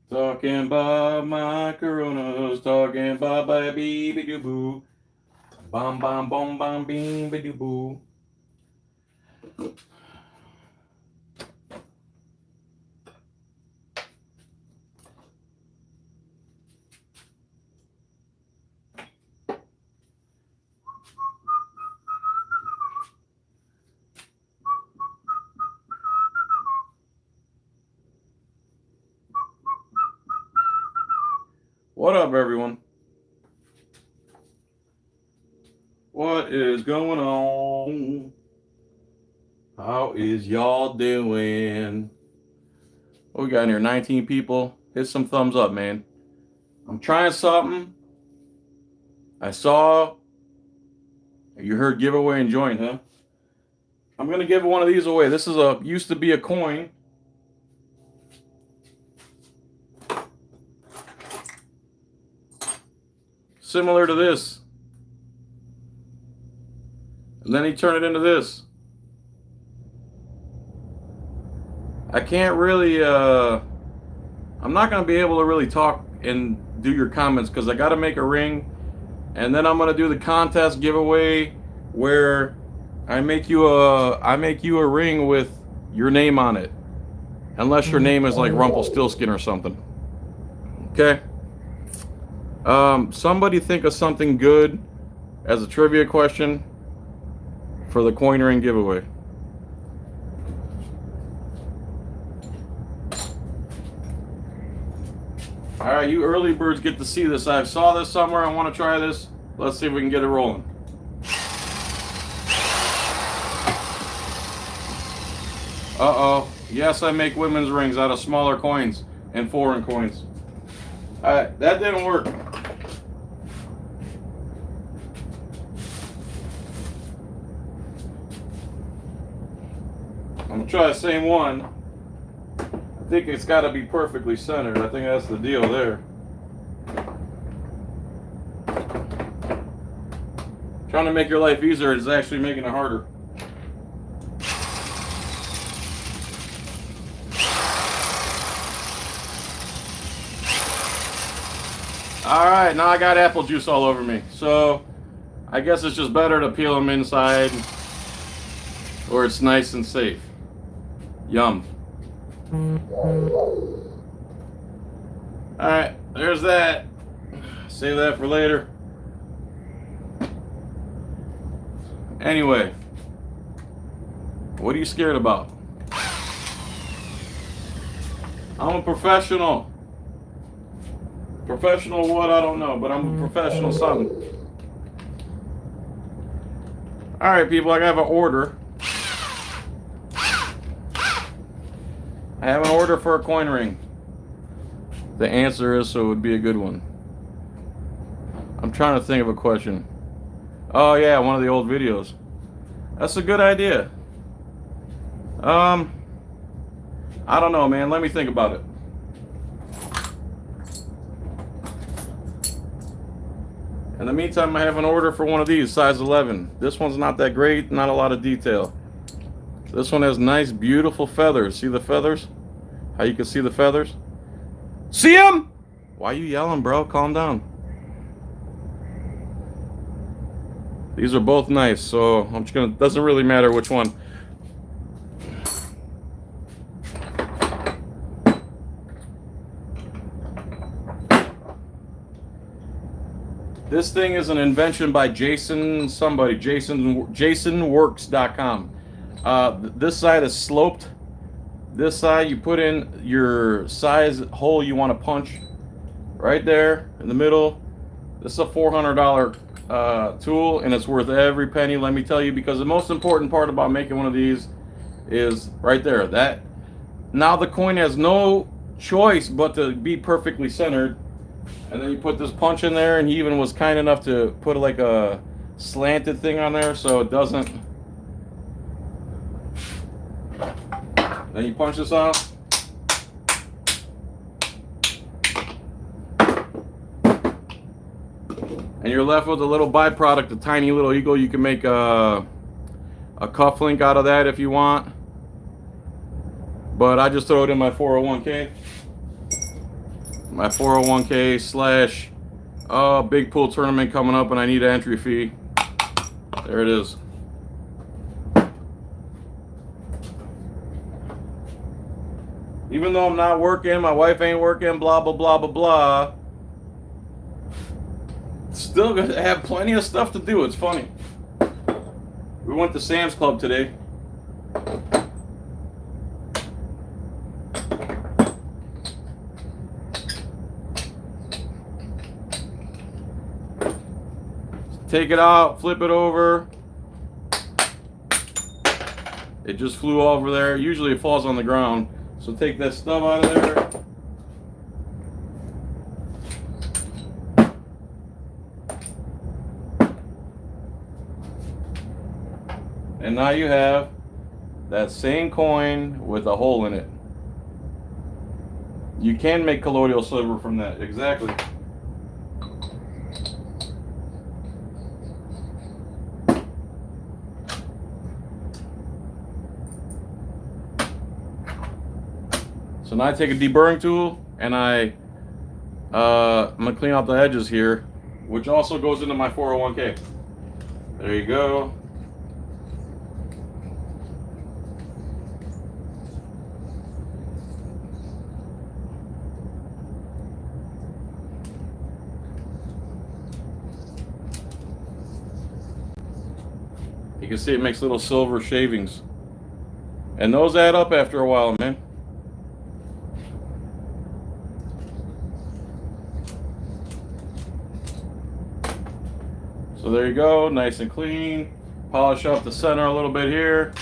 Talking about my coronas, talking about my baby doo boo. Bum bum bum bum beam doo boo. What up, everyone? What is going on? How is y'all doing? What we got in here? 19 people. Hit some thumbs up, man. I'm trying something. I saw. You heard giveaway and join, huh? I'm gonna give one of these away. This is used to be a coin. Similar to this. And then he turned it into this. I can't really, I'm not going to be able to really talk and do your comments because I got to make a ring. And then I'm going to do the contest giveaway where I make you a ring with your name on it. Unless your name is like Rumpelstiltskin or something. Okay? Somebody think of something good as a trivia question for the coin ring giveaway. All right, you early birds get to see this. I saw this somewhere. I want to try this. Let's see if we can get it rolling. Uh-oh. Yes, I make women's rings out of smaller coins and foreign coins. All right, that didn't work. I'm going to try the same one. I think it's got to be perfectly centered. I think that's the deal there. Trying to make your life easier is actually making it harder. Alright, now I got apple juice all over me. So, I guess it's just better to peel them inside or it's nice and safe. Yum. Alright, there's that. Save that for later. Anyway, what are you scared about? I'm a professional. Professional what? I don't know, but I'm a professional something. Alright, people, I have an order. I have an order for a coin ring. The answer is so it would be a good one. I'm trying to think of a question. Oh yeah, one of the old videos. That's a good idea. I don't know, man. Let me think about it. In the meantime, I have an order for one of these, size 11. This one's not that great, not a lot of detail. This one has nice, beautiful feathers. See the feathers? How you can see the feathers? See them? Why are you yelling, bro? Calm down. These are both nice, so I'm just gonna, doesn't really matter which one. This thing is an invention by Jason somebody, jasonworks.com. This side is sloped. This side you put in your size hole you want to punch right there in the middle. This is a $400 tool and it's worth every penny, let me tell you, because the most important part about making one of these is right there. That now the coin has no choice but to be perfectly centered. And then you put this punch in there, and he even was kind enough to put like a slanted thing on there so it doesn't. Then you punch this off. And you're left with a little byproduct, a tiny little eagle. You can make a cufflink out of that if you want. But I just throw it in my 401k. my 401k slash big pool tournament coming up, and I need an entry fee. There it is. Even though I'm not working, my wife ain't working, blah, blah, blah, blah, blah. Still gonna have plenty of stuff to do. It's funny. We went to Sam's Club today. Take it out, flip it over. It just flew over there. Usually it falls on the ground. So take that stub out of there. And now you have that same coin with a hole in it. You can make colloidal silver from that, exactly. So now I take a deburring tool and I'm gonna clean out the edges here, which also goes into my 401k. There you go. You can see it makes little silver shavings. And those add up after a while, man. So there you go, nice and clean. Polish up the center a little bit here.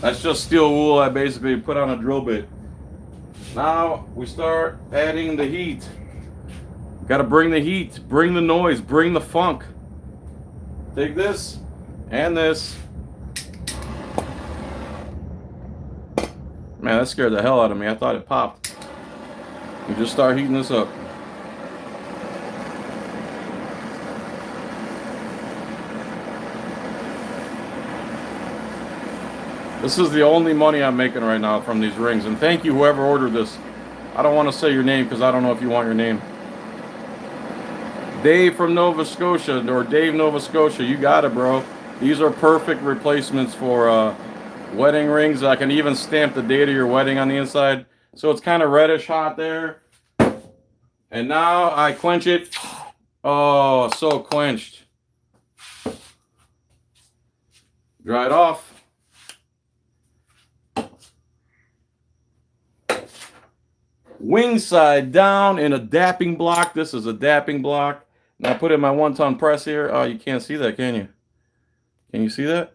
That's just steel wool I basically put on a drill bit. Now we start adding the heat. Got to bring the heat, bring the noise, bring the funk. Take this and this. Man, that scared the hell out of me. I thought it popped. We just start heating this up. This is the only money I'm making right now from these rings. And thank you, whoever ordered this. I don't want to say your name because I don't know if you want your name. Dave from Nova Scotia, or Dave Nova Scotia, you got it, bro. These are perfect replacements for wedding rings. I can even stamp the date of your wedding on the inside. So it's kind of reddish hot there. And now I quench it. Oh, so quenched. Dry it off. Wing side down in a dapping block. This is a dapping block. Now I put in my 1-ton press here. Oh, you can't see that, can you? Can you see that?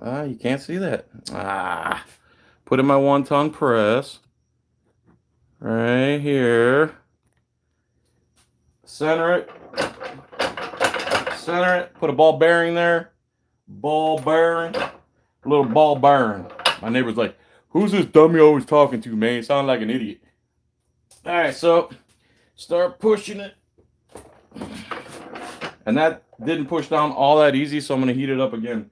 Ah, you can't see that. Ah, put in my 1-ton press right here. Center it. Center it. Put a ball bearing there. Ball bearing. A little ball bearing. My neighbor's like, "Who's this dummy always talking to, man? You sound like an idiot." All right, so start pushing it. And that didn't push down all that easy, so I'm going to heat it up again.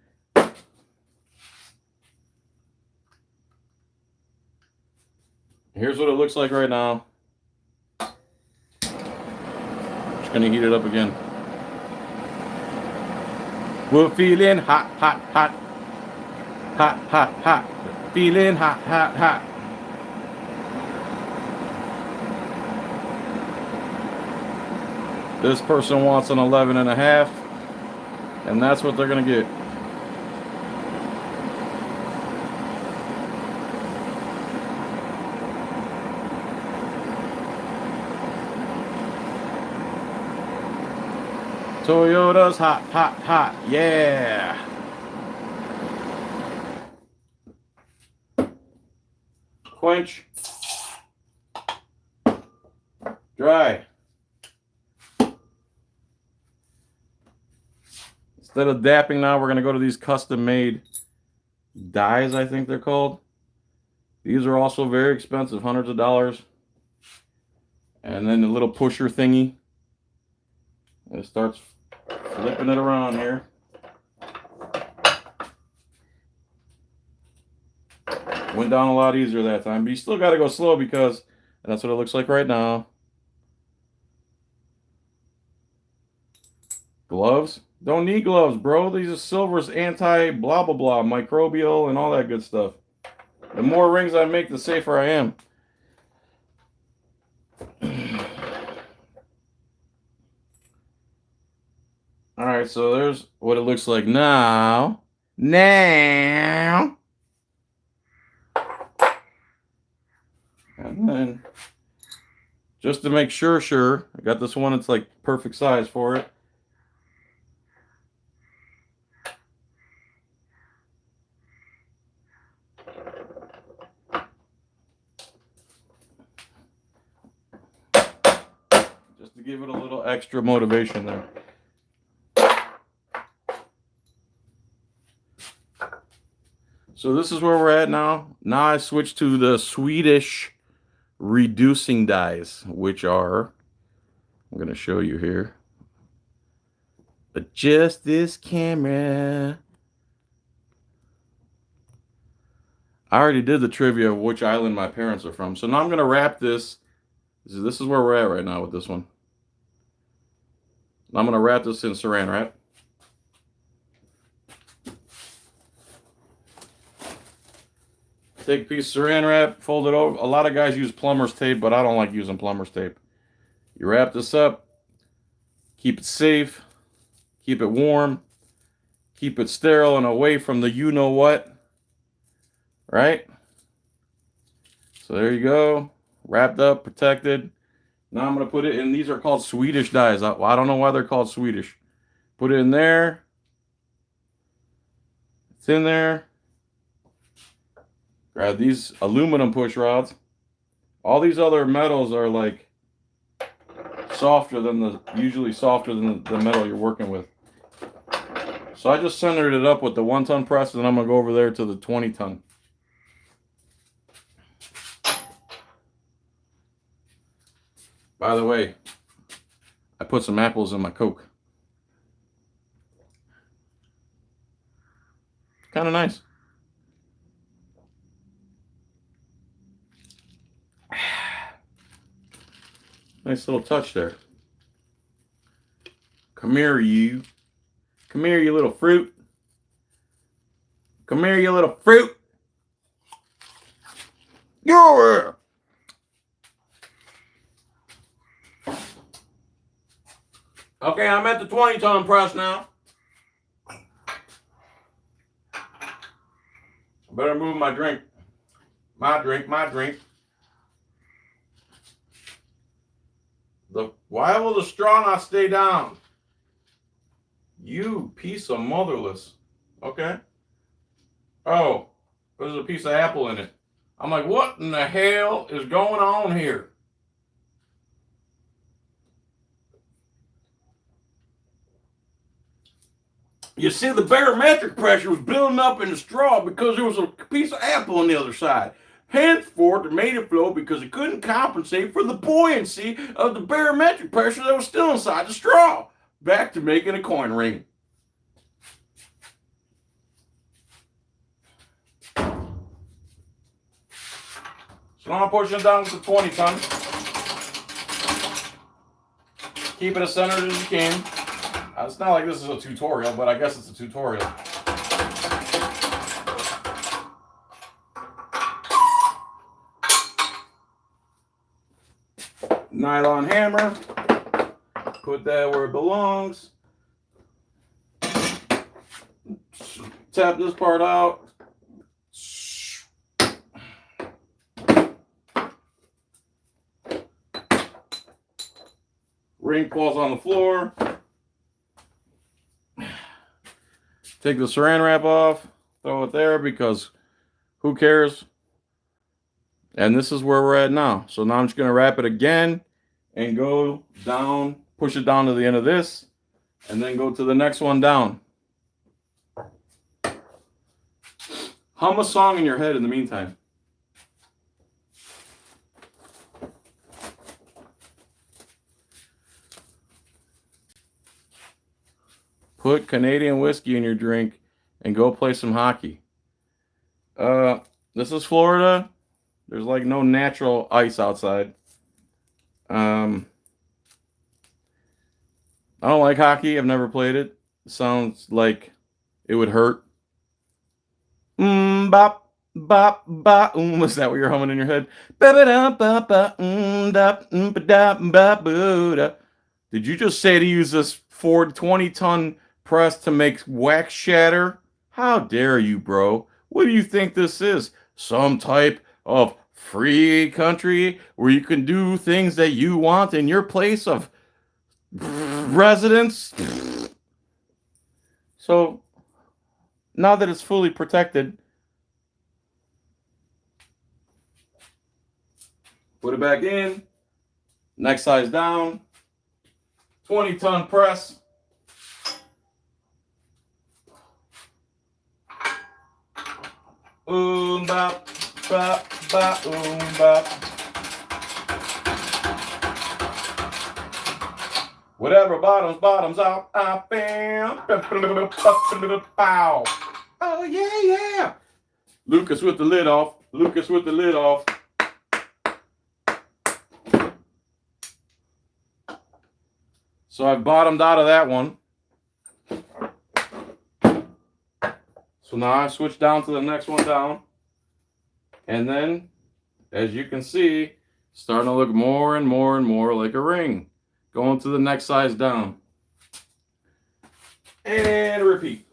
Here's what it looks like right now. Just going to heat it up again. We're feeling hot, hot, hot. Hot, hot, hot. Feeling hot, hot, hot. This person wants an 11.5, and that's what they're going to get. Toyota's hot, hot, hot. Yeah. Quench. Dry. Instead of dapping now, we're going to go to these custom-made dies, I think they're called. These are also very expensive, hundreds of dollars. And then the little pusher thingy. It starts flipping it around here. Went down a lot easier that time, but you still got to go slow because that's what it looks like right now. Gloves? Don't need gloves, bro. These are silver's anti blah blah blah, microbial and all that good stuff. The more rings I make, the safer I am. All right, so there's what it looks like now. And then, just to make sure, I got this one. It's like perfect size for it. Just to give it a little extra motivation there. So this is where we're at now. Now I switch to the Swedish reducing dies, which are, I'm going to show you here. Adjust this camera. I already did the trivia of which island my parents are from. So now I'm going to wrap this. This is where we're at right now with this one. Now I'm going to wrap this in saran wrap. Take a piece of saran wrap, fold it over. A lot of guys use plumber's tape, but I don't like using plumber's tape. You wrap this up, keep it safe, keep it warm, keep it sterile and away from the you-know-what, right? So there you go, wrapped up, protected. Now I'm going to put it in, these are called Swedish dies. I don't know why they're called Swedish. Put it in there. It's in there. Grab these aluminum push rods. All these other metals are like usually softer than the metal you're working with. So I just centered it up with the 1-ton press, and I'm going to go over there to the 20-ton. By the way, I put some apples in my Coke. Kind of nice. Nice little touch there. Come here, you. Come here, you little fruit. Come here, you little fruit. Yeah. Okay, I'm at the 20-ton press now. I better move my drink. My drink. Why will the straw not stay down? You piece of motherless. Okay. Oh, there's a piece of apple in it. I'm like, what in the hell is going on here? You see, the barometric pressure was building up in the straw because there was a piece of apple on the other side. Henceforth, it made it flow because it couldn't compensate for the buoyancy of the barometric pressure that was still inside the straw. Back to making a coin ring. So now I'm pushing it down with the 20-ton. Keep it as centered as you can. It's not like this is a tutorial, but I guess it's a tutorial. Nylon hammer. Put that where it belongs. Tap this part out. Ring falls on the floor. Take the saran wrap off, throw it there because who cares? And this is where we're at now. So now I'm just going to wrap it again and go down, push it down to the end of this, and then go to the next one down. Hum a song in your head in the meantime. Put Canadian whiskey in your drink and go play some hockey. This is Florida. There's like no natural ice outside. I don't like hockey. I've never played it. It sounds like it would hurt. Bop, bop, bop. Was that what you're humming in your head? Did you just say to use this Ford 20-ton press to make wax shatter? How dare you, bro? What do you think this is? Some type of free country where you can do things that you want in your place of residence? So now that it's fully protected, put it back in, next size down, 20-ton press. Bop, bop, bop, bop. Whatever bottoms out. Bam. Pow. Oh, yeah. Lucas with the lid off. So I've bottomed out of that one. So now I switch down to the next one down. And then, as you can see, starting to look more and more like a ring. Going to the next size down. And repeat.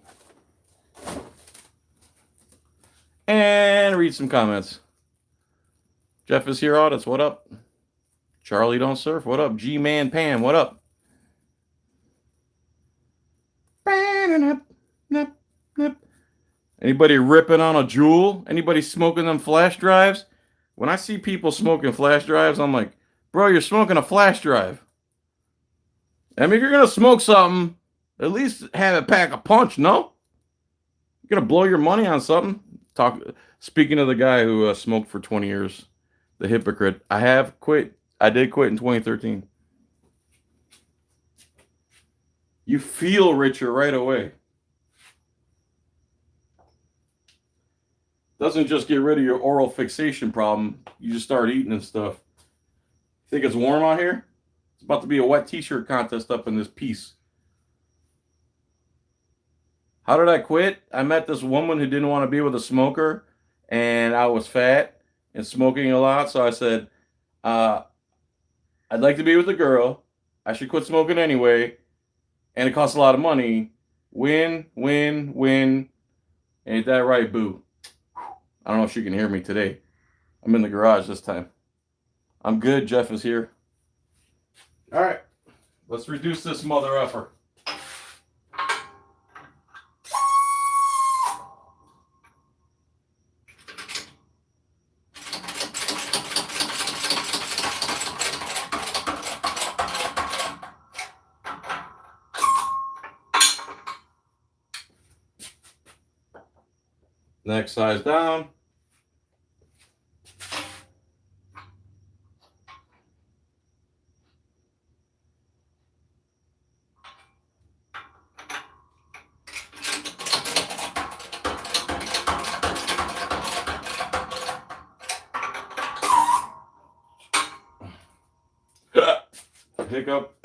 And read some comments. Jeff is here, audits. What up? Charlie don't surf. What up? G-Man Pam. What up? Anybody ripping on a Joule? Anybody smoking them flash drives? When I see people smoking flash drives, I'm like, bro, you're smoking a flash drive. I mean, if you're going to smoke something, at least have it pack a punch, no? You're going to blow your money on something? Speaking of the guy who smoked for 20 years, the hypocrite, I have quit. I did quit in 2013. You feel richer right away. Doesn't just get rid of your oral fixation problem. You just start eating and stuff. Think it's warm out here? It's about to be a wet t-shirt contest up in this piece. How did I quit? I met this woman who didn't want to be with a smoker, and I was fat and smoking a lot. So I said, I'd like to be with a girl. I should quit smoking anyway. And it costs a lot of money. Win. Ain't that right, boo? I don't know if she can hear me today. I'm in the garage this time. I'm good. Jeff is here. All right. Let's reduce this mother effer. Next size down. Hiccup.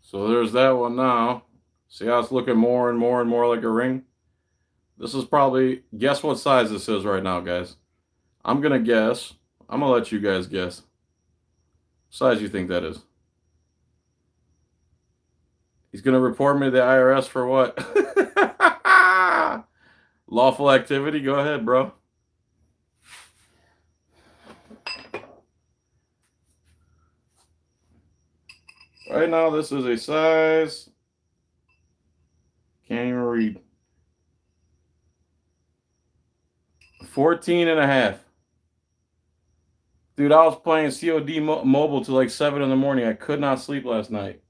So there's that one now. See how it's looking more and more like a ring? This is probably, guess what size this is right now, guys. I'm going to guess. I'm going to let you guys guess. What size you think that is? He's going to report me to the IRS for what? Lawful activity? Go ahead, bro. Right now, this is a size. Can't even read. 14 and a half. Dude, I was playing COD mobile till like 7 in the morning. I could not sleep last night.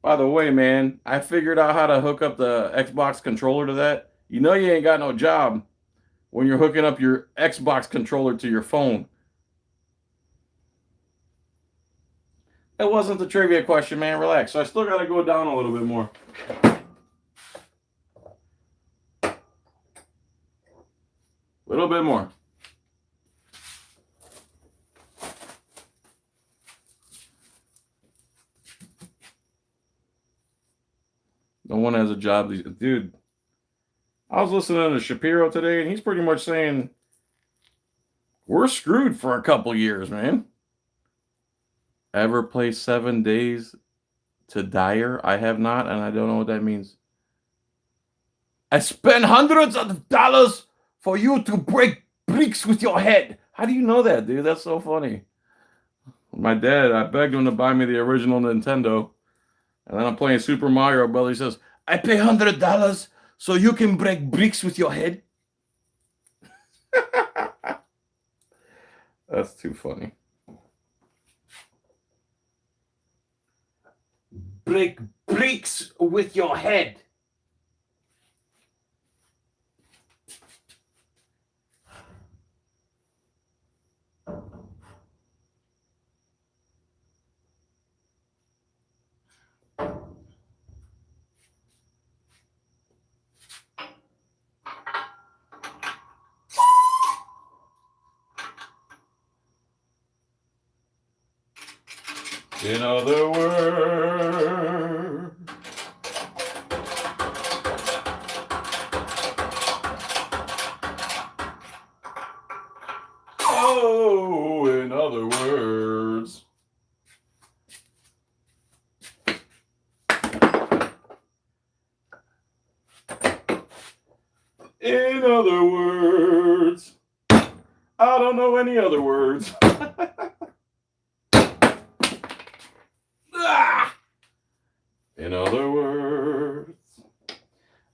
By the way, man, I figured out how to hook up the Xbox controller to that. You know you ain't got no job when you're hooking up your Xbox controller to your phone. That wasn't the trivia question, man. Relax. So I still got to go down a little bit more. A little bit more. No one has a job. Dude, I was listening to Shapiro today, and he's pretty much saying we're screwed for a couple years, man. Ever play 7 Days to Dyer? I have not, and I don't know what that means. I spent hundreds of dollars for you to break bricks with your head. How do you know that, dude? That's so funny. My dad, I begged him to buy me the original Nintendo. And then I'm playing Super Mario Brothers. He says, I pay $100 so you can break bricks with your head. That's too funny. Break bricks with your head. In other words, oh, in other words, in other words, I don't know any other words. In other words,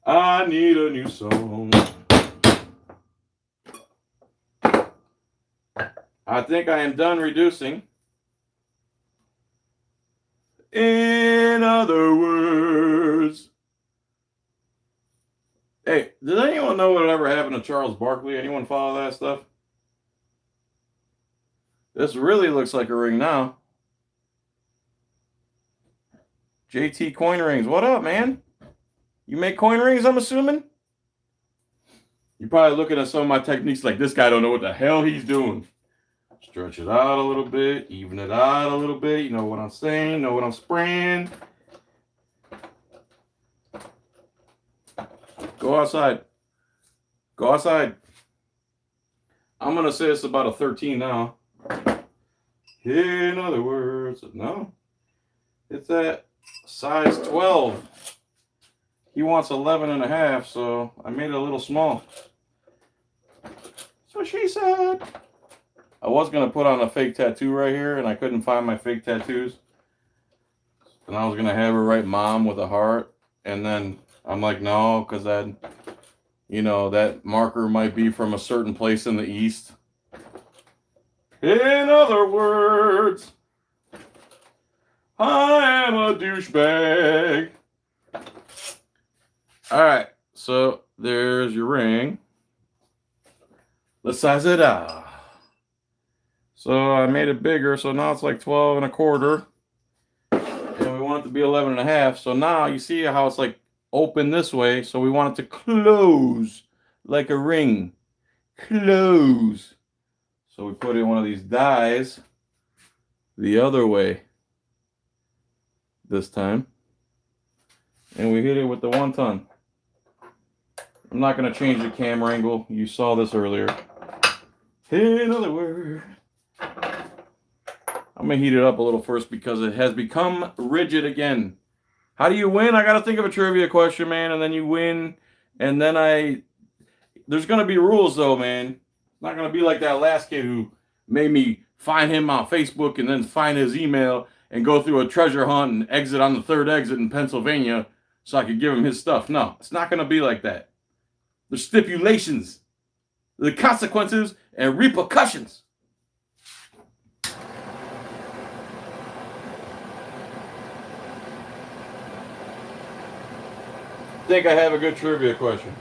I need a new song. I think I am done reducing. In other words. Hey, does anyone know whatever happened to Charles Barkley? Anyone follow that stuff? This really looks like a ring now. JT Coin Rings. What up, man? You make coin rings, I'm assuming? You're probably looking at some of my techniques like, this guy don't know what the hell he's doing. Stretch it out a little bit. Even it out a little bit. You know what I'm saying? Know what I'm spraying? Go outside. Go outside. I'm going to say it's about a 13 now. In other words, no. It's at size 12. He wants 11 and a half, so I made it a little small. So she said. I was going to put on a fake tattoo right here, and I couldn't find my fake tattoos. And I was going to have her write mom with a heart. And then I'm like, no, because that, you know, that marker might be from a certain place in the East. In other words, I am a douchebag. All right, so there's your ring. Let's size it out. So I made it bigger, so now it's like 12 and a quarter. And we want it to be 11 and a half. So now you see how it's like open this way. So we want it to close like a ring. Close. So we put in one of these dies the other way this time. And we hit it with the 1 ton. I'm not going to change the camera angle. You saw this earlier. In other words, I'm going to heat it up a little first because it has become rigid again. How do you win? I got to think of a trivia question, man, and then you win. And then there's going to be rules, though, man. It's not going to be like that last kid who made me find him on Facebook and then find his email and go through a treasure hunt and exit on the 3rd exit in Pennsylvania so I could give him his stuff. No, it's not going to be like that. There's stipulations. the consequences and repercussions. I think I have a good trivia question.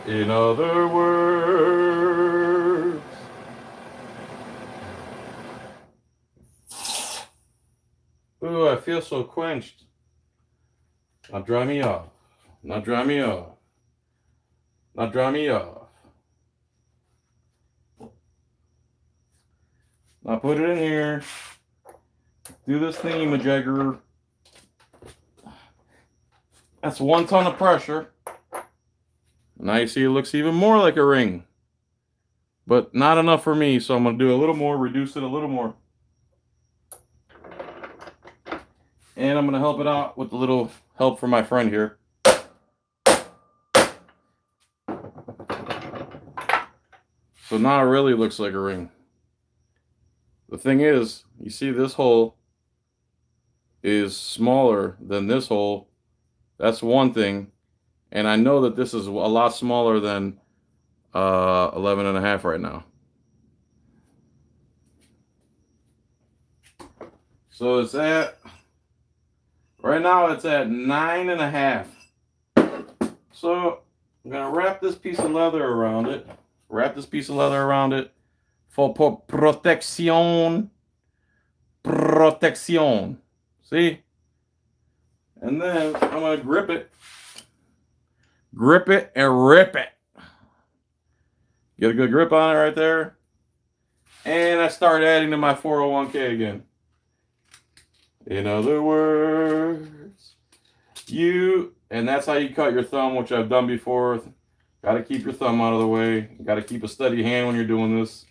In other words, ooh, I feel so quenched. Now dry me off. Now dry me off. Now dry me off. Now put it in here. Do this thingy-majigger. That's 1 ton of pressure. Now you see it looks even more like a ring. But not enough for me, so I'm going to do a little more, reduce it a little more. And I'm going to help it out with a little help from my friend here. So now it really looks like a ring. The thing is, you see this hole is smaller than this hole. That's one thing. And I know that this is a lot smaller than 11.5 right now. So it's at, right now it's at 9.5. So I'm going to wrap this piece of leather around it. Wrap this piece of leather around it for protection. Protection. See? And then I'm going to grip it. Grip it and rip it. Get a good grip on it right there. And I start adding to my 401k again. In other words, and that's how you cut your thumb, which I've done before. Got to keep your thumb out of the way. Got to keep a steady hand when you're doing this.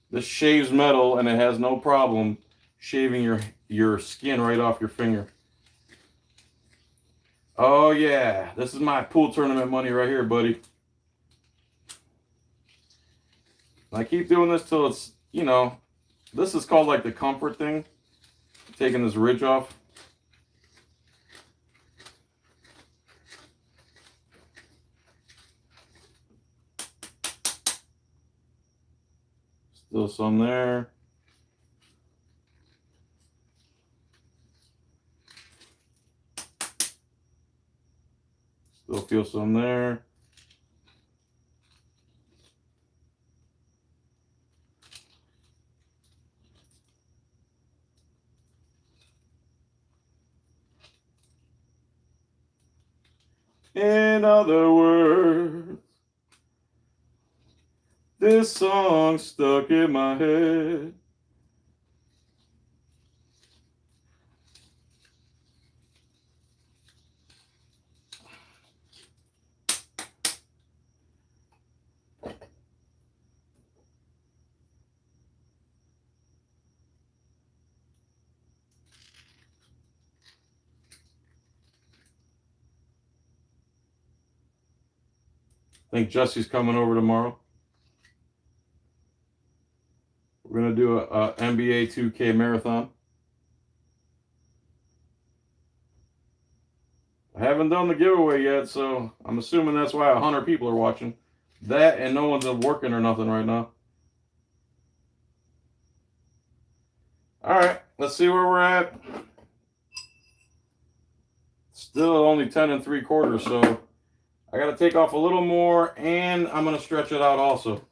This shaves metal, and it has no problem shaving your skin right off your finger. Oh yeah, this is my pool tournament money right here, buddy. I keep doing this till it's, you know, this is called like the comfort thing. Taking this ridge off. Still some there. Still feel some there. In other words, this song stuck in my head. I think Jesse's coming over tomorrow. We're going to do a NBA 2K marathon. I haven't done the giveaway yet, so I'm assuming that's why 100 people are watching. That and no one's working or nothing right now. All right, let's see where we're at. Still only 10 3/4, so I got to take off a little more, and I'm going to stretch it out also.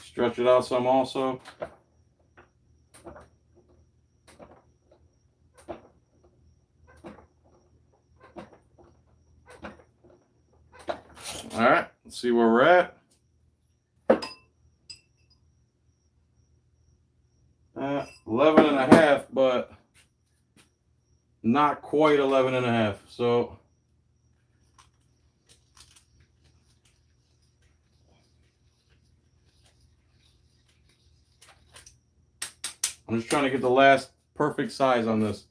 Stretch it out some also. All right, let's see where we're at. 11.5, but not quite 11.5. So I'm just trying to get the last perfect size on this.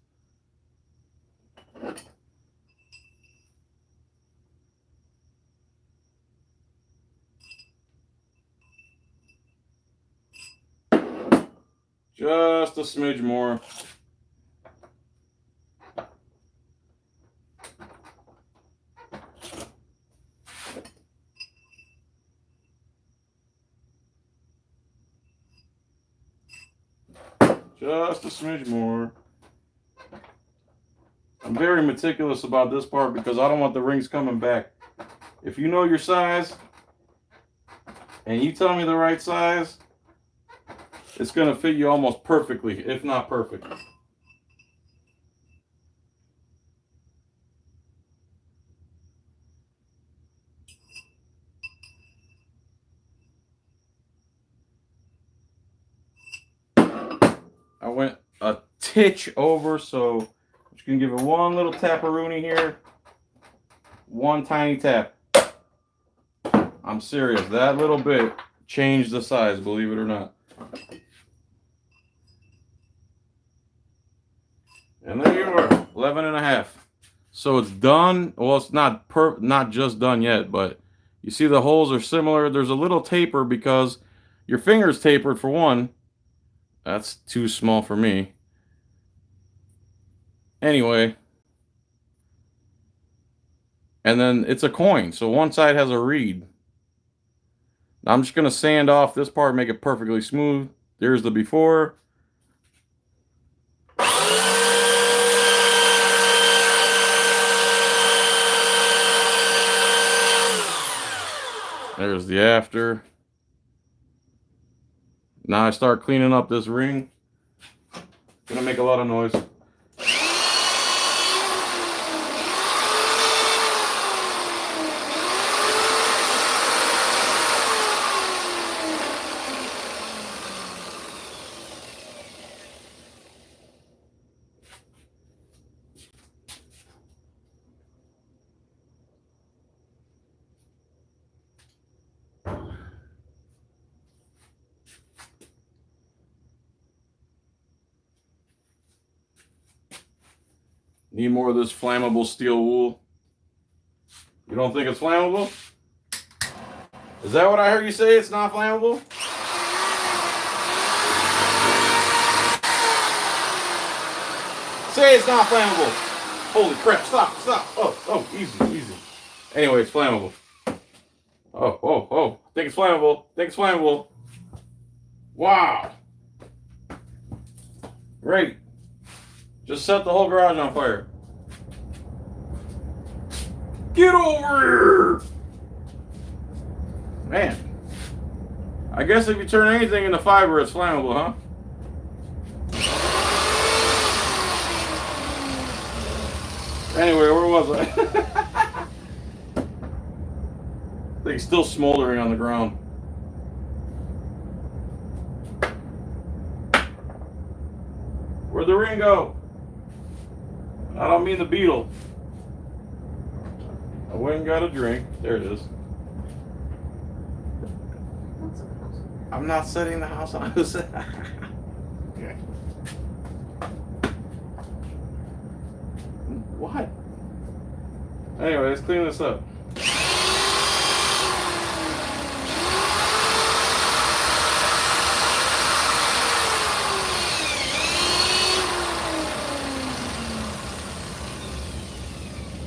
Just a smidge more. Just a smidge more. I'm very meticulous about this part because I don't want the rings coming back. If you know your size and you tell me the right size, it's going to fit you almost perfectly, if not perfect. I went a titch over, so I'm just going to give it one little tap-a-rooney here. One tiny tap. I'm serious. That little bit changed the size, believe it or not. And there you are, 11 and a half. So it's done. Well, it's not just done yet, but you see the holes are similar. There's a little taper because your finger's tapered for one. That's too small for me. Anyway. And then it's a coin, so one side has a reed. I'm just going to sand off this part, make it perfectly smooth. There's the before. There's the after. Now I start cleaning up this ring. Gonna make a lot of noise. Need more of this flammable steel wool. You don't think it's flammable? Is that what I heard you say? It's not flammable? Say it's not flammable. Holy crap, stop. Oh, easy. Anyway, it's flammable. Oh. Think it's flammable. Wow. Great. Just set the whole garage on fire. Get over here! Man. I guess if you turn anything into fiber, it's flammable, huh? Anyway, where was I? Thing's still smoldering on the ground. Where'd the ring go? I don't mean the beetle. I went and got a drink. There it is. I'm not setting the house on. Okay. What? Anyway, let's clean this up.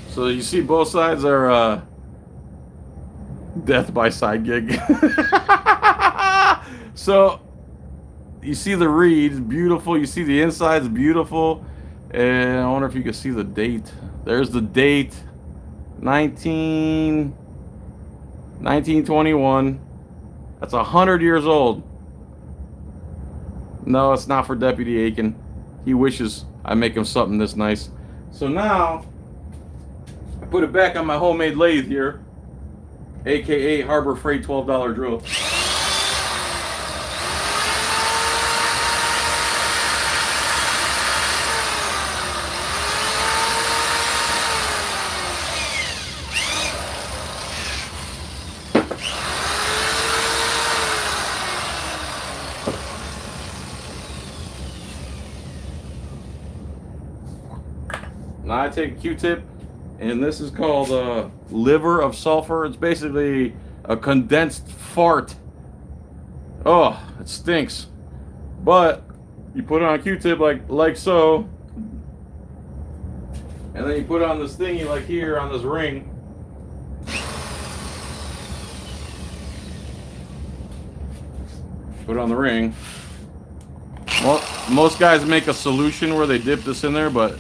So you see both sides are death by side gig. So you see the reed, beautiful. You see the inside's beautiful. And I wonder if you can see the date. There's the date. 1921. That's 100 years old. No, it's not for Deputy Aiken. He wishes I make him something this nice. So now I put it back on my homemade lathe here, aka Harbor Freight $12 drill. Now I take a Q-tip, and this is called liver of sulfur. It's basically a condensed fart. Oh, it stinks. But you put it on a Q-tip like so, and then you put it on this thingy like here on this ring. Put it on the ring. Most guys make a solution where they dip this in there, but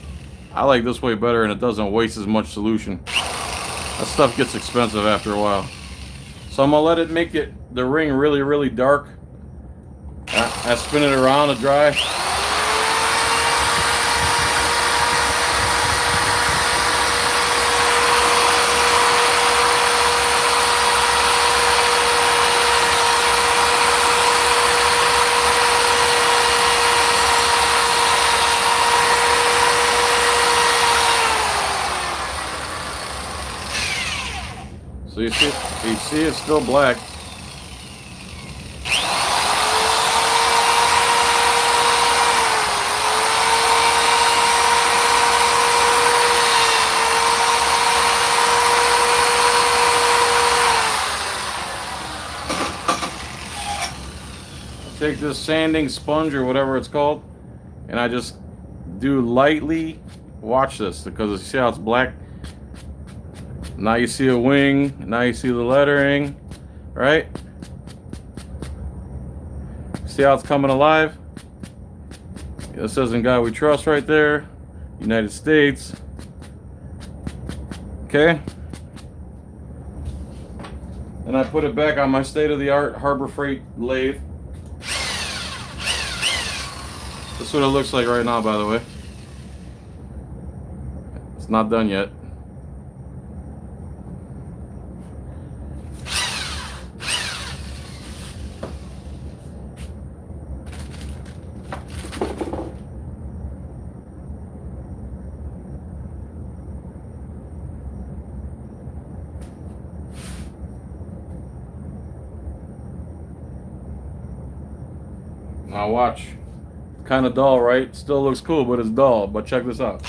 I like this way better, and it doesn't waste as much solution. That stuff gets expensive after a while. So I'm gonna let it make the ring really, really dark. I spin it around to dry. So you see it's still black. Take this sanding sponge or whatever it's called, and I just do lightly. Watch this, because you see how it's black. Now you see a wing. Now you see the lettering, right? See how it's coming alive? It says "In God We Trust" right there. United States. Okay. And I put it back on my state-of-the-art Harbor Freight lathe. This is what it looks like right now, by the way. It's not done yet. Now watch. Kind of dull, right? Still looks cool, but it's dull. But check this out.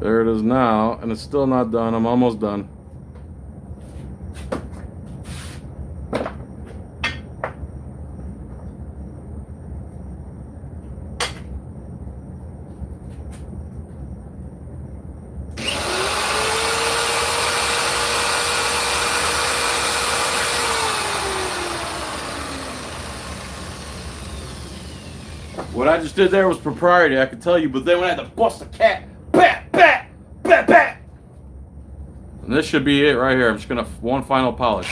There it is now, and it's still not done. I'm almost done. What I just did there was proprietary, I can tell you, but then when I had to bust a cat, bat, bat, bat, bat. And this should be it right here. I'm just gonna one final polish.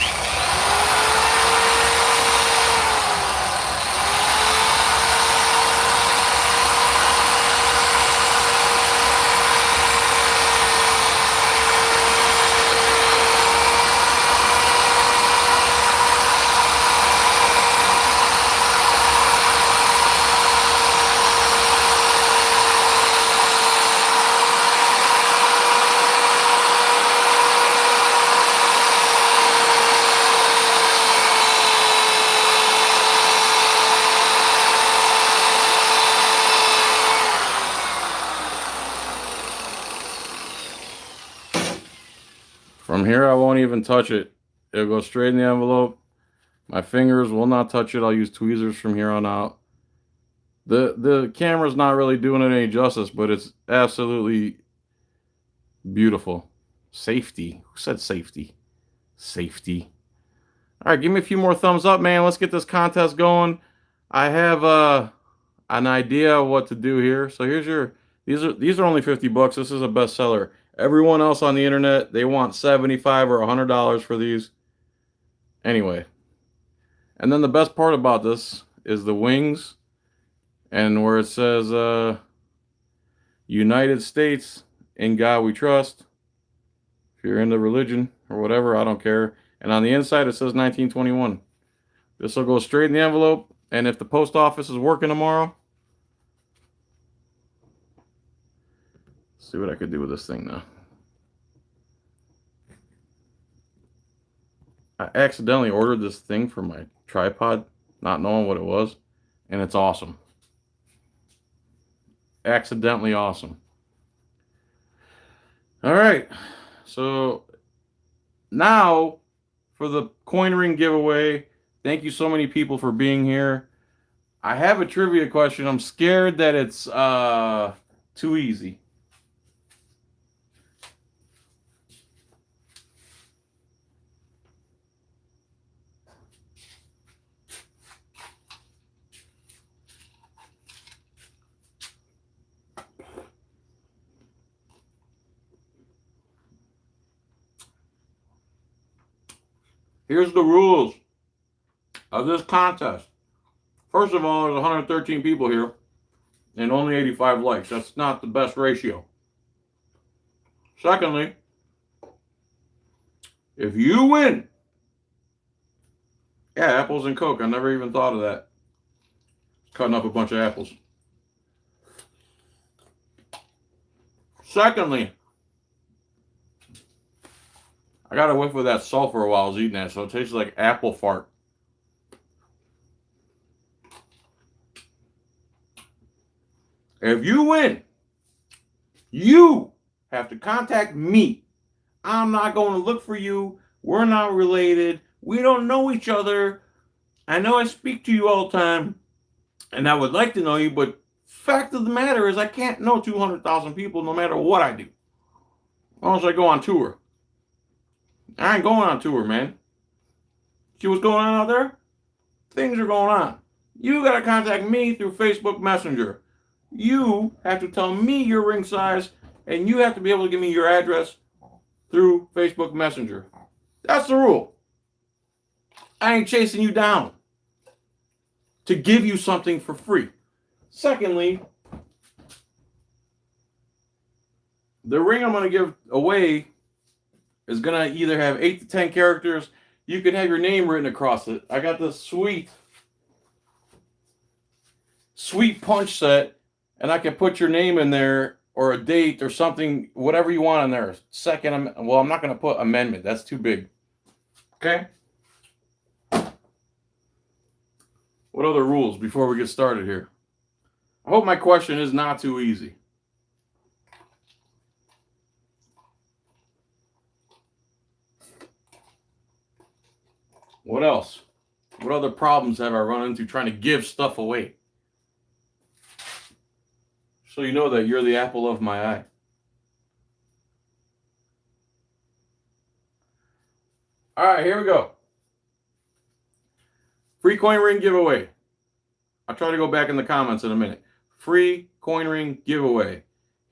From here, I won't even touch it. It'll go straight in the envelope. My fingers will not touch it. I'll use tweezers from here on out. The camera's not really doing it any justice, but it's absolutely beautiful. Safety. Who said safety? Safety. All right, give me a few more thumbs up, man. Let's get this contest going. I have an idea of what to do here. So here's your. These are only $50. This is a bestseller. Everyone else on the internet, they want $75 or $100 for these. Anyway. And then the best part about this is the wings. And where it says United States, In God we trust. If you're into religion or whatever, I don't care. And on the inside, it says 1921. This will go straight in the envelope. And if the post office is working tomorrow, let's see what I could do with this thing now. I accidentally ordered this thing for my tripod, not knowing what it was, and it's awesome. Accidentally awesome. All right, so now for the coin ring giveaway. Thank you so many people for being here. I have a trivia question. I'm scared that it's too easy. Here's the rules of this contest. First of all, there's 113 people here and only 85 likes. That's not the best ratio. Secondly, if you win, yeah, apples and Coke. I never even thought of that. Cutting up a bunch of apples. Secondly, I got a whiff of that sulfur while I was eating that, so it tastes like apple fart. If you win, you have to contact me. I'm not going to look for you. We're not related. We don't know each other. I know I speak to you all the time, and I would like to know you, but fact of the matter is I can't know 200,000 people no matter what I do. Unless I go on tour. I ain't going on tour, man. See what's going on out there? Things are going on. You got to contact me through Facebook Messenger. You have to tell me your ring size, and you have to be able to give me your address through Facebook Messenger. That's the rule. I ain't chasing you down to give you something for free. Secondly, the ring I'm going to give away is going to either have 8 to 10 characters. You can have your name written across it. I got this sweet punch set, and I can put your name in there or a date or something, whatever you want in there. Second, well, I'm not going to put amendment. That's too big. Okay? What other rules before we get started here? I hope my question is not too easy. What else? What other problems have I run into trying to give stuff away? So you know that you're the apple of my eye. All right, here we go. Free coin ring giveaway. I'll try to go back in the comments in a minute. Free coin ring giveaway.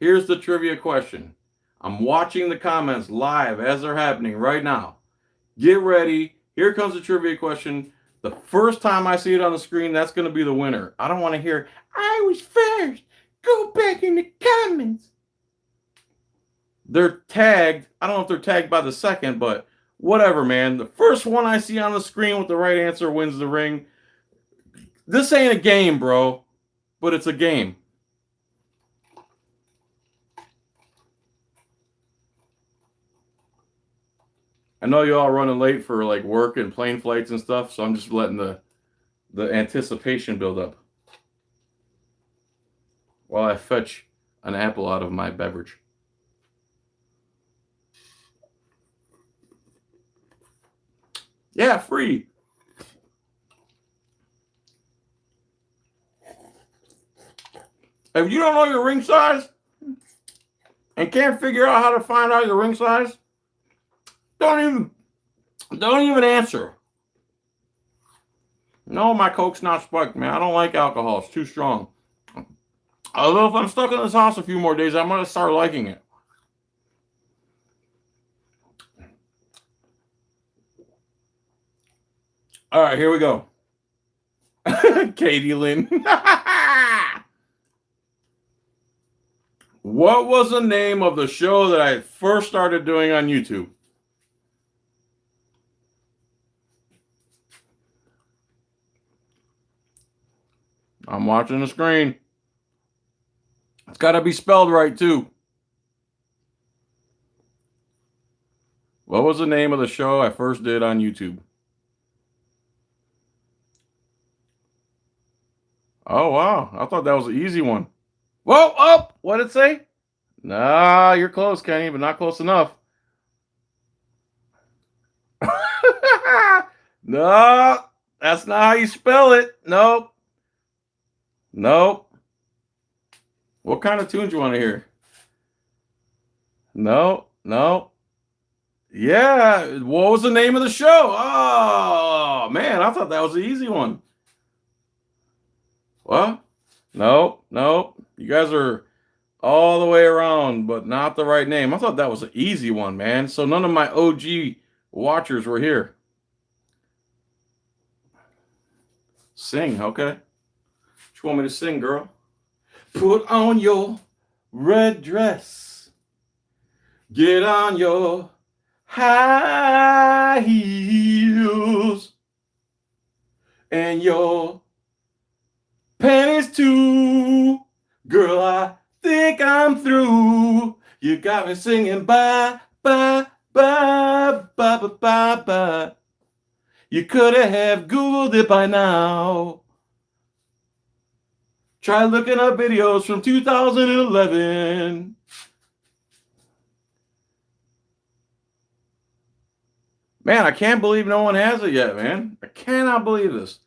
Here's the trivia question. I'm watching the comments live as they're happening right now. Get ready. Here comes the trivia question. The first time I see it on the screen, that's going to be the winner. I don't want to hear, I was first. Go back in the comments. They're tagged. I don't know if they're tagged by the second, but whatever, man. The first one I see on the screen with the right answer wins the ring. This ain't a game, bro, but it's a game. I know you all running late for like work and plane flights and stuff, so I'm just letting the anticipation build up while I fetch an apple out of my beverage. Yeah, free. If you don't know your ring size and can't figure out how to find out your ring size, don't even answer. No, my Coke's not spiked, man. I don't like alcohol. It's too strong. Although if I'm stuck in this house a few more days, I'm going to start liking it. All right, here we go. Katie Lynn. What was the name of the show that I first started doing on YouTube? I'm watching the screen. It's got to be spelled right, too. What was the name of the show I first did on YouTube? Oh, wow. I thought that was an easy one. Whoa, oh, what did it say? Nah, you're close, Kenny, but not close enough. No, that's not how you spell it. Nope. Nope. What kind of tunes you want to hear? No, no. Yeah, what was the name of the show? Oh, man, I thought that was an easy one. What? Nope, nope. You guys are all the way around, but not the right name. I thought that was an easy one, man. So none of my OG watchers were here. Sing, okay. What you want me to sing, girl? Put on your red dress. Get on your high heels. And your panties too. Girl, I think I'm through. You got me singing bye, bye, bye, bye, bye, bye, bye. You could have Googled it by now. Try looking up videos from 2011. Man, I can't believe no one has it yet, man. I cannot believe this.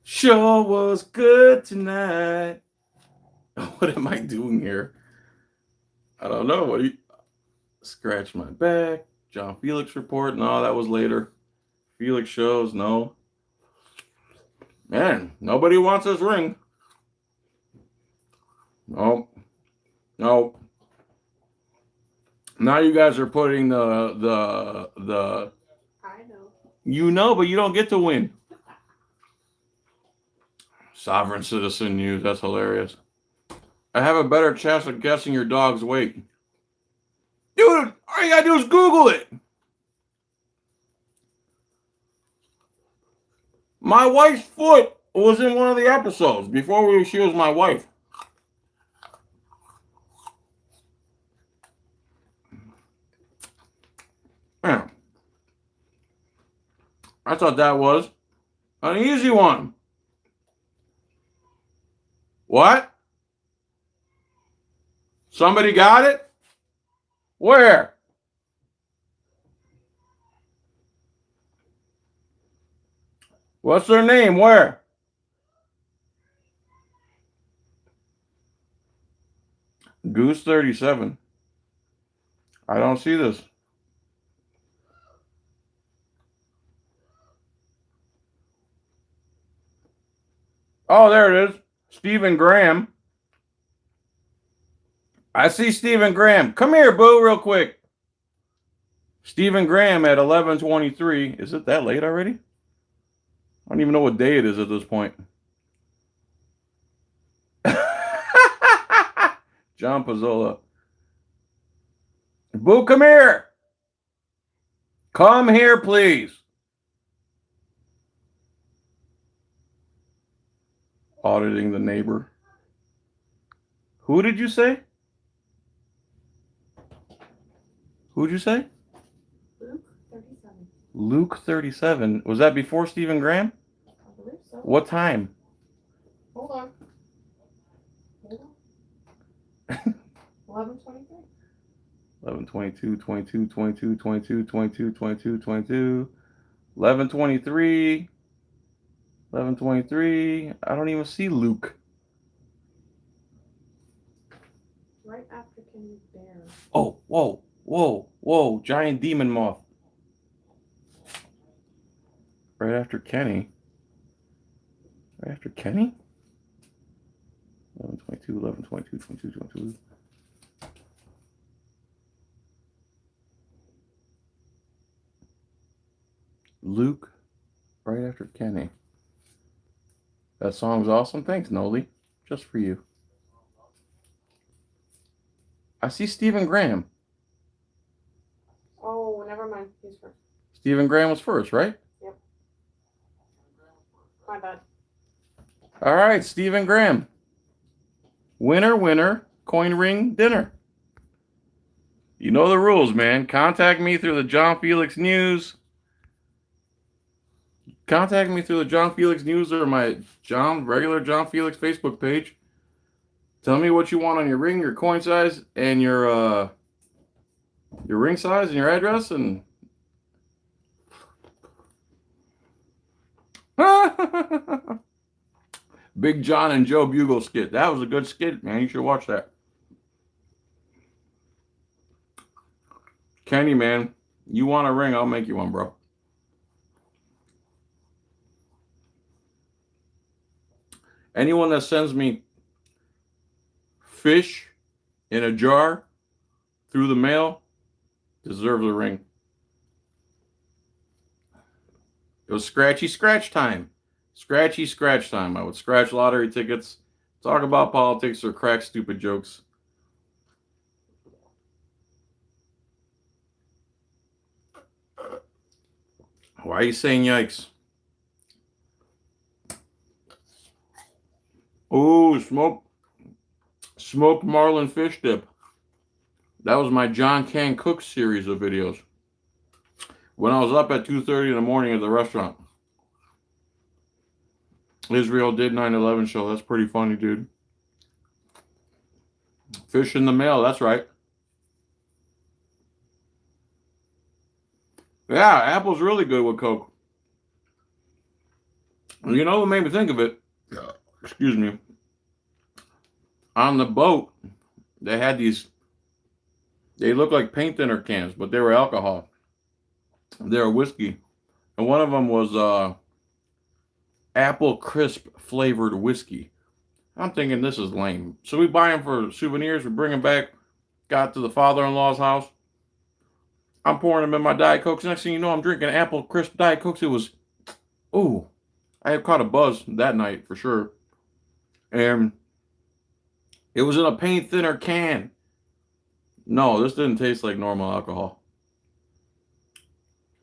Sure was good tonight. What am I doing here? I don't know. What do you... Scratch my back. John Felix report. No, that was later. Felix shows. No. Man, nobody wants this ring. No. No. Now you guys are putting the I know. You know, but you don't get to win. Sovereign citizen news. That's hilarious. I have a better chance of guessing your dog's weight. Dude, all you gotta do is Google it. My wife's foot was in one of the episodes before she was my wife. Yeah. I thought that was an easy one. What? Somebody got it? Where? What's their name? Where? Goose 37. I don't see this. Oh, there it is. Stephen Graham. I see Stephen Graham. Come here, boo, real quick. Stephen Graham at 11:23. Is it that late already? I don't even know what day it is at this point. John Pazzola. Boo, come here. Come here, please. Auditing the neighbor. Who did you say? Who'd you say? Luke 37. Luke 37. Was that before Stephen Graham? I believe so. What time? Hold on. Hold on. 11:23. 11:22, 22, 22, 22, 22, 22, 22. 11:23. 11:23. I don't even see Luke. Right after Kenny Bear. Oh, whoa, whoa, whoa. Giant demon moth. Right after Kenny. Right after Kenny? 11:22, 11:22, 22, 22. Luke, right after Kenny. That song's awesome. Thanks, Noli. Just for you. I see Stephen Graham. Oh, never mind. He's first. Stephen Graham was first, right? Yep. My bad. All right, Stephen Graham. Winner, winner, coin ring dinner. You know the rules, man. Contact me through the John Felix News. Contact me through the John Felix News or my regular John Felix Facebook page. Tell me what you want on your ring, your coin size, and your ring size and your address, and Big John and Joe Bugle skit. That was a good skit, man. You should watch that. Kenny, man, you want a ring? I'll make you one, bro. Anyone that sends me fish in a jar through the mail deserves a ring. It was scratchy scratch time. Scratchy scratch time. I would scratch lottery tickets, talk about politics, or crack stupid jokes. Why are you saying yikes? Oh, smoked marlin fish dip. That was my John Can Cook series of videos. When I was up at 2:30 in the morning at the restaurant. Israel did 9/11 show. That's pretty funny, dude. Fish in the mail. That's right. Yeah, apple's really good with Coke. You know what made me think of it? Excuse me. On the boat, they had these, they look like paint thinner cans, but they were alcohol. They were whiskey. And one of them was apple crisp flavored whiskey. I'm thinking this is lame. So we buy them for souvenirs. We bring them back. Got to the father-in-law's house. I'm pouring them in my Diet Cokes. Next thing you know, I'm drinking apple crisp Diet Cokes. It was, ooh, I had caught a buzz that night for sure. And it was in a paint thinner can. No, this didn't taste like normal alcohol.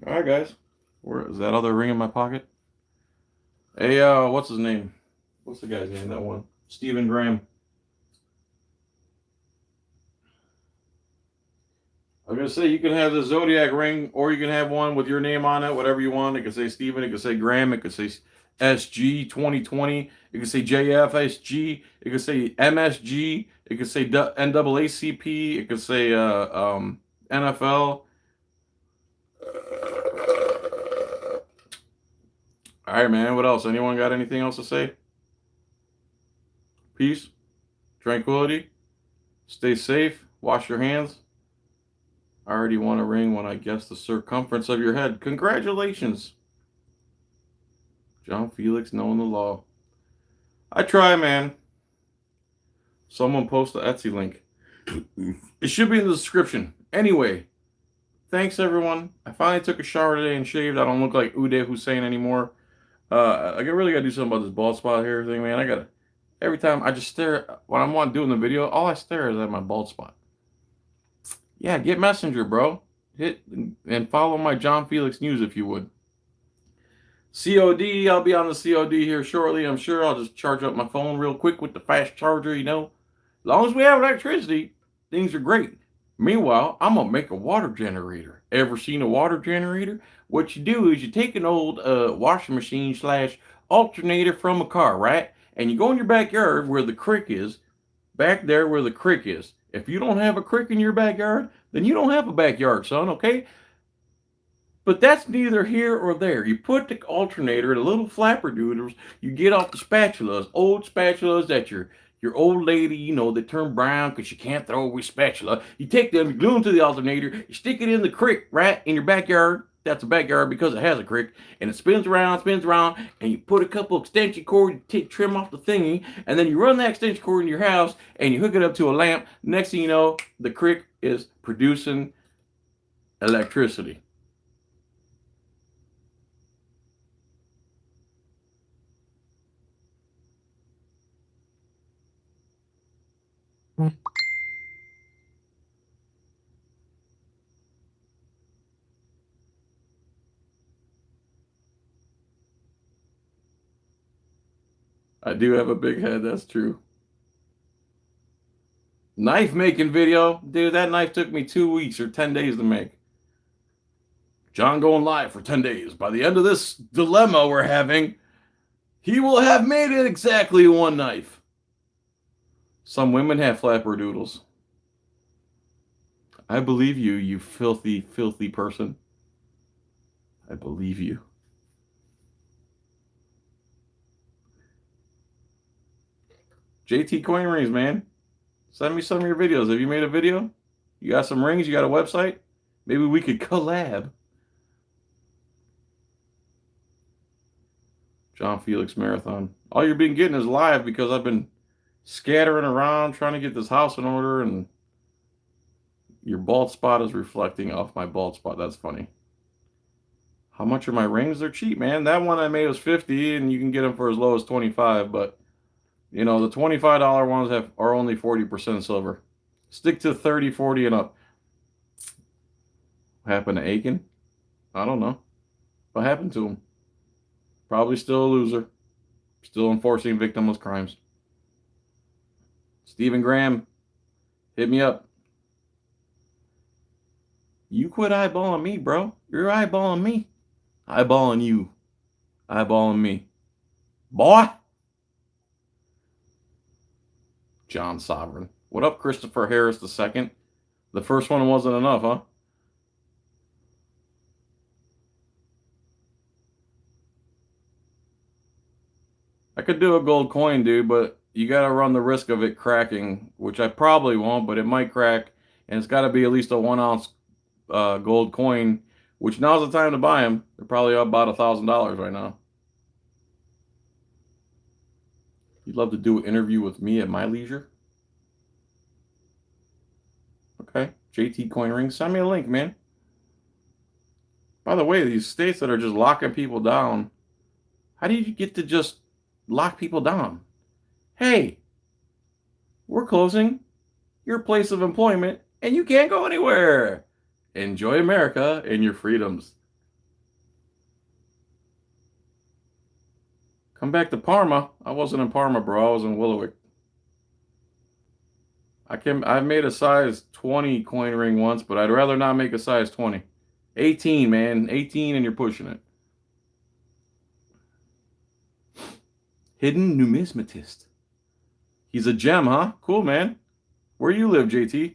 All right, guys. Where is that other ring in my pocket? Hey, what's his name? What's the guy's name? That one. Stephen Graham. I was going to say, you can have the Zodiac ring, or you can have one with your name on it, whatever you want. It could say Stephen, it could say Graham, it could say SG 2020, it could say JFSG, it could say MSG, it could say NAACP, it could say NFL. All right, man, what else? Anyone got anything else to say? Peace, tranquility, stay safe, wash your hands. I already won a ring when I guessed the circumference of your head. Congratulations. John Felix knowing the law. I try, man. Someone post the Etsy link. It should be in the description. Anyway, thanks, everyone. I finally took a shower today and shaved. I don't look like Uday Hussein anymore. I really got to do something about this bald spot here thing, man. Every time I just stare, when I'm doing the video, all I stare is at my bald spot. Yeah, get Messenger, bro. Hit and follow my John Felix News if you would. COD, I'll be on the COD here shortly. I'm sure I'll just charge up my phone real quick with the fast charger, you know. As long as we have electricity, things are great. Meanwhile, I'm going to make a water generator. Ever seen a water generator? What you do is you take an old washing machine / alternator from a car, right? And you go in your backyard where the creek is, back there where the creek is. If you don't have a creek in your backyard, then you don't have a backyard, son, okay? But that's neither here or there. You put the alternator in a little flapper doodles. You get off the spatulas, old spatulas that your old lady, you know, they turn brown because you can't throw away spatula. You take them, you glue them to the alternator, you stick it in the creek, right, in your backyard. That's a backyard because it has a creek, and it spins around, and you put a couple extension cord, you trim off the thingy, and then you run that extension cord in your house, and you hook it up to a lamp. Next thing you know, the creek is producing electricity. I do have a big head, that's true. Knife making video. Dude, that knife took me 2 weeks or 10 days to make. John going live for 10 days. By the end of this dilemma we're having, he will have made it exactly one knife. Some women have flapperdoodles. I believe you, you filthy, filthy person. I believe you. JT Coin Rings, man. Send me some of your videos. Have you made a video? You got some rings? You got a website? Maybe we could collab. John Felix Marathon. All you've been getting is live because I've been scattering around trying to get this house in order, and your bald spot is reflecting off my bald spot. That's funny. How much are my rings? They're cheap, man. That one I made was $50, and you can get them for as low as $25, but you know, the $25 ones are only 40% silver. Stick to 30, 40 and up. What happened to Aiken? I don't know. What happened to him? Probably still a loser. Still enforcing victimless crimes. Stephen Graham, hit me up. You quit eyeballing me, bro. You're eyeballing me. Eyeballing you. Eyeballing me. Boy! John Sovereign. What up, Christopher Harris II? The first one wasn't enough, huh? I could do a gold coin, dude, but you got to run the risk of it cracking, which I probably won't, but it might crack, and it's got to be at least a 1 ounce gold coin, which now's the time to buy them. They're probably up about $1,000 right now. You'd love to do an interview with me at my leisure? Okay, JT Coin Ring, send me a link, man. By the way, these states that are just locking people down, how do you get to just lock people down? Hey, we're closing your place of employment and you can't go anywhere. Enjoy America and your freedoms. Come back to Parma. I wasn't in Parma, bro. I was in Willowick. I made a size 20 coin ring once, but I'd rather not make a size 20. 18, man. 18 and you're pushing it. Hidden numismatist. He's a gem, huh? Cool, man. Where you live, JT?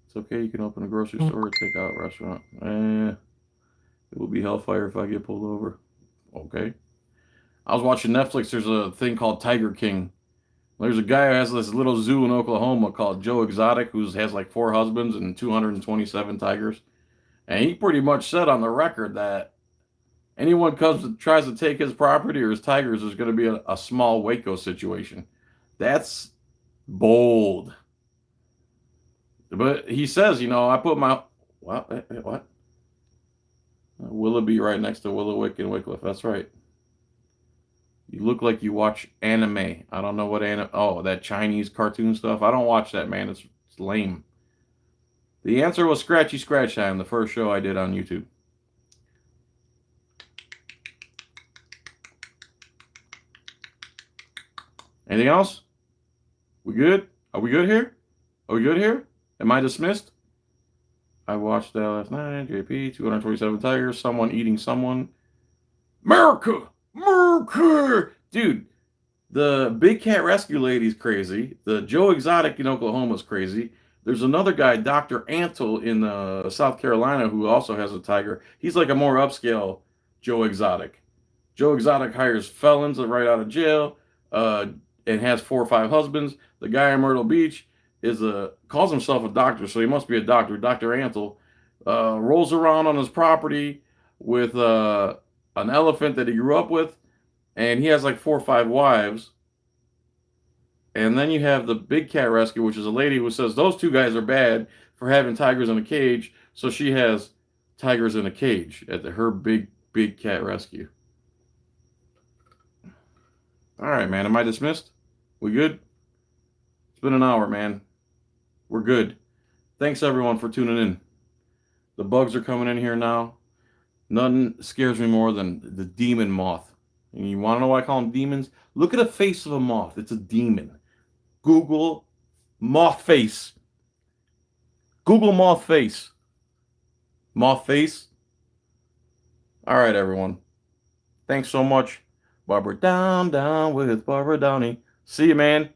It's okay, you can open a grocery store or take out a restaurant. It will be hellfire if I get pulled over. Okay. I was watching Netflix. There's a thing called Tiger King. There's a guy who has this little zoo in Oklahoma called Joe Exotic, who has like 4 husbands and 227 tigers. And he pretty much said on the record that anyone tries to take his property or his tigers, there's going to be a small Waco situation. That's bold. But he says, you know, I put my... What? Willoughby right next to Willowick and Wycliffe. That's right. You look like you watch anime. I don't know what anime... Oh, that Chinese cartoon stuff. I don't watch that, man. It's lame. The answer was Scratchy Scratch Time, the first show I did on YouTube. Anything else? We good? Are we good here? Are we good here? Am I dismissed? I watched that last night. JP, 227 tigers, someone eating someone. America! America! Dude, the Big Cat Rescue Lady's crazy. The Joe Exotic in Oklahoma's crazy. There's another guy, Dr. Antle in South Carolina, who also has a tiger. He's like a more upscale Joe Exotic. Joe Exotic hires felons right out of jail and has 4 or 5 husbands. The guy in Myrtle Beach calls himself a doctor, so he must be a doctor. Dr. Antle rolls around on his property with an elephant that he grew up with, and he has like 4 or 5 wives. And then you have the Big Cat Rescue, which is a lady who says those 2 guys are bad for having tigers in a cage, so she has tigers in a cage at her Big Cat Rescue. All right, man. Am I dismissed? We good? been an hour, man. We're good. Thanks everyone for tuning in. The bugs are coming in here now. Nothing scares me more than the demon moth. And you want to know why I call them demons? Look at the face of a moth. It's a demon. Google moth face. Google moth face. Moth face. All right, everyone. Thanks so much. Barbara down with Barbara Downey. See you, man.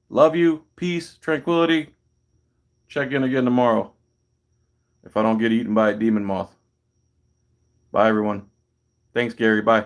Love you. Peace. Tranquility. Check in again tomorrow. If I don't get eaten by a demon moth. Bye, everyone. Thanks, Gary. Bye.